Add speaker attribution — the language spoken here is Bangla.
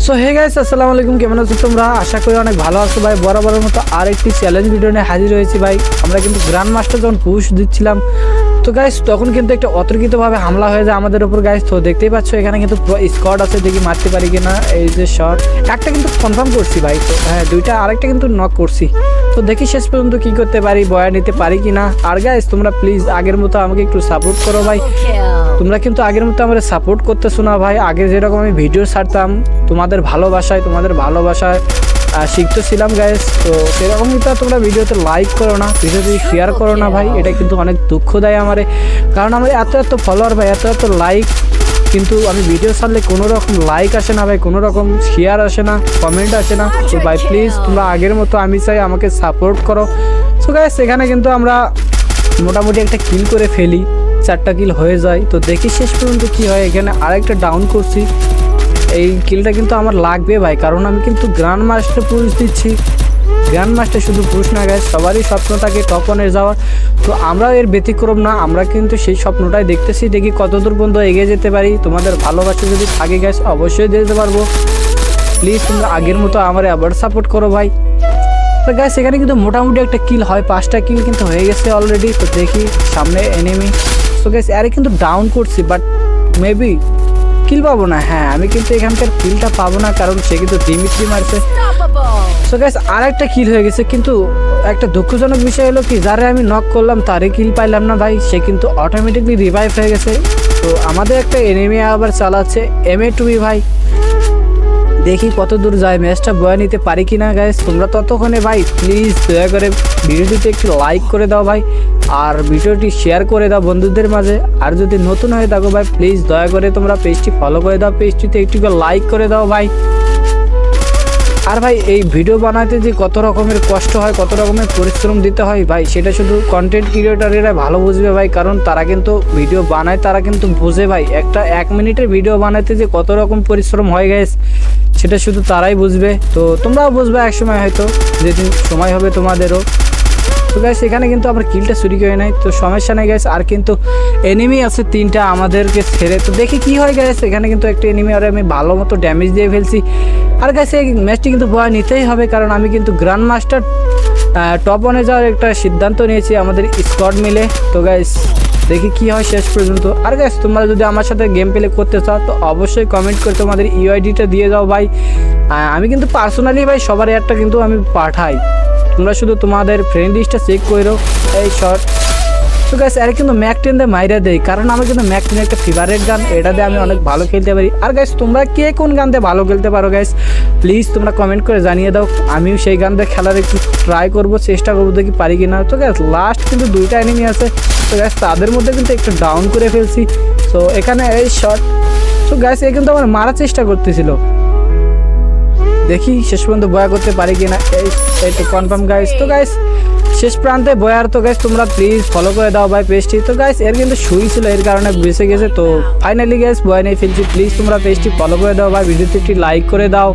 Speaker 1: সো হে গাইস, আসসালামু আলাইকুম। কেমন আছো তোমরা? আশা করি অনেক ভালো আছো ভাই। বরাবরের মতো আরেকটি চ্যালেঞ্জ ভিডিও নিয়ে হাজির হয়েছি ভাই। আমরা কিন্তু গ্র্যান্ড মাস্টার যখন পুশ দিচ্ছিলাম, তো গাইস তখন কিন্তু একটা অতর্কিতভাবে হামলা হয়ে যায় আমাদের উপর গাইস। তো দেখতেই পাচ্ছ এখানে কিন্তু স্কোয়াড আছে, দেখি মারতে পারি কিনা। এই যে শট একটা কিন্তু কনফার্ম করছি ভাই, তো হ্যাঁ দুইটা, আরেকটা কিন্তু নক করছি। তো দেখি শেষ পর্যন্ত কি করতে পারি, বয়া নিতে পারি কিনা। আর গাইস তোমরা প্লিজ আগের মতো আমাকে একটু সাপোর্ট করো ভাই। তোমরা কিন্তু আগের মতো আমরা সাপোর্ট করতেছো না ভাই। আগে যেরকম আমি ভিডিও ছাড়তাম তোমাদের ভালোবাসায় শিখতেছিলাম গাইস, তো সেরকমই তো তোমরা ভিডিওতে লাইক করো না, ভিডিওতে শেয়ার করো না ভাই। এটা কিন্তু অনেক দুঃখ দেয় আমারে, কারণ আমার এত ফলোয়ার ভাই, এত লাইক, কিন্তু আমি ভিডিও ছাড়লে কোনো রকম লাইক আসে না ভাই, কোনো রকম শেয়ার আসে না, কমেন্ট আসে না। তো ভাই প্লিজ তোমরা আগের মতো আমি চাই আমাকে সাপোর্ট করো। সো গাইস এখানে কিন্তু আমরা মোটামুটি একটা কিল করে ফেলি, 4টা কিল হয়ে যায়। তো দেখি শেষ পর্যন্ত কি হয়। এখানে আরেকটা ডাউন করছি, এই কিলটা কিন্তু আমার লাগবে ভাই, কারণ আমি কিন্তু গ্র্যান্ড মাস্টার পুশ দিচ্ছি। গ্র্যান্ড মাস্টার শুধু পুশ না গাইস, সবারই স্বপ্ন থাকে টপ 1-এ যাওয়ার। তো আমরাও এর ব্যতিক্রম না, আমরা কিন্তু সেই স্বপ্নটাই দেখতেছি। দেখি কতদূর পর্যন্ত এগিয়ে যেতে পারি। তোমাদের ভালোবাসা যদি থাকে গাইস অবশ্যই যেতে পারবো। প্লিজ তোমরা আগের মতো আমার আবার সাপোর্ট করো ভাই। তো গাইস এখানে কিন্তু মোটামুটি একটা কিল হয়, 5টা কিল কিন্তু হয়ে গেছে অলরেডি। তো দেখি সামনে এনিমি। তো গাইস আরে কিন্তু ডাউন করছি, বাট মেবি কিল পাবো না। হ্যাঁ আমি কিন্তু এখানকার কিলটা পাবো না, কারণ সে কিন্তু দিমিত্রি মারছে। সো গাইস আর একটা কিল হয়ে গেছে, কিন্তু একটা দুঃখজনক বিষয় হলো কি, যারে আমি নক করলাম তারে কিল পাইলাম না ভাই, সে কিন্তু অটোমেটিকলি রিভাইভ হয়ে গেছে। তো আমাদের একটা এনিমি আবার চালাচ্ছে MA2B ভাই। দেখি কত দূর যায়, ম্যাচটা বয়া নিতে পারি কিনা গাইস। তোমরা ততক্ষণে ভাই প্লিজ দয়া করে ভিডিওটিতে একটু লাইক করে দাও ভাই, আর ভিডিওটি শেয়ার করে দাও বন্ধুদের মাঝে। আর যদি নতুন হয়ে থাকো ভাই প্লিজ দয়া করে তোমরা পেজটি ফলো করে দাও, পেজটিতে একটু লাইক করে দাও ভাই। আর ভাই এই ভিডিও বানাতে যে কত রকমের কষ্ট হয়, কত রকমের পরিশ্রম দিতে হয় ভাই, সেটা শুধু কন্টেন্ট ক্রিয়েটরেরা ভালো বুঝবে ভাই, কারণ তারা কিন্তু ভিডিও বানায়, তারা কিন্তু বোঝে ভাই। একটা 1 মিনিটের ভিডিও বানাতে যে কত রকম পরিশ্রম হয় গাইস, সেটা শুধু তারাই বুঝবে। তো তোমরাও বুঝবে এক সময়, হয়তো যেদিন সময় হবে তোমাদেরও। তো গাইস এখানে কিন্তু আমার কিলটা চুরি করে নাই, তো সমস্যা নেই গাইস। আর কিন্তু এনিমি আছে 3টা আমাদেরকে ছেড়ে। তো দেখি কি হয় গাইস। এখানে কিন্তু একটা এনিমি আর আমি ভালো মতো ড্যামেজ দিয়ে ফেলছি। আর গাইস এই ম্যাচটি কিন্তু বয়া নিতেই হবে, কারণ আমি কিন্তু গ্র্যান্ড মাস্টার টপ 1-এ যাওয়ার একটা সিদ্ধান্ত নিয়েছি আমাদের স্কোয়াড মিলে। তো গাইস দেখি কি হয় শেষ পর্যন্ত। আর গাইস তোমরা যদি আমার সাথে গেম প্লে করতে চাও তো অবশ্যই কমেন্ট করে তোমাদের ইউআইডিটা দিয়ে দাও ভাই। আমি কিন্তু পার্সোনালি ভাই সবার একটা কিন্তু আমি পাঠাই, তোমরা শুধু তোমাদের ফ্রেন্ড লিস্টটা চেক করো। এই শট। তো গাইস আরে কিন্তু ম্যাক-10 দিয়ে মাইরা দেয়, কারণ আমার কিন্তু ম্যাক-10 একটা ফেভারিট গান, এটা দিয়ে আমি অনেক ভালো খেলতে পারি। আর গাইস তোমরা কে কোন গান দিয়ে ভালো খেলতে পারো গাইস প্লিজ তোমরা কমেন্ট করে জানিয়ে দাও, আমিও সেই গান দিয়ে খেলার একটু ট্রাই করবো, চেষ্টা করবো দেখি পারি কিনা। তো গাইস লাস্ট কিন্তু 2টা এনিমি আছে, তো গাইস তাদের মধ্যে কিন্তু একটু ডাউন করে ফেলছি। তো এখানে এই শট। তো গাইস এ কিন্তু আমার মারার চেষ্টা করতেছিল, দেখি শেষ পর্যন্ত বয়া করতে পারি কিনা। এই তো কনফার্ম গাইস। তো গাইস শেষ প্রান্তে বয়ার। তো গাইস তোমরা প্লিজ ফলো করে দাও ভাই পেজটি। তো গাইস এর কিন্তু শুই ছিল, এর কারণে বেঁচে গেছে। তো ফাইনালি গাইস বয়া নিয়ে ফেলছি, প্লিজ তোমরা পেজটি ফলো করে দাও ভাই, ভিডিওতে একটি লাইক করে দাও।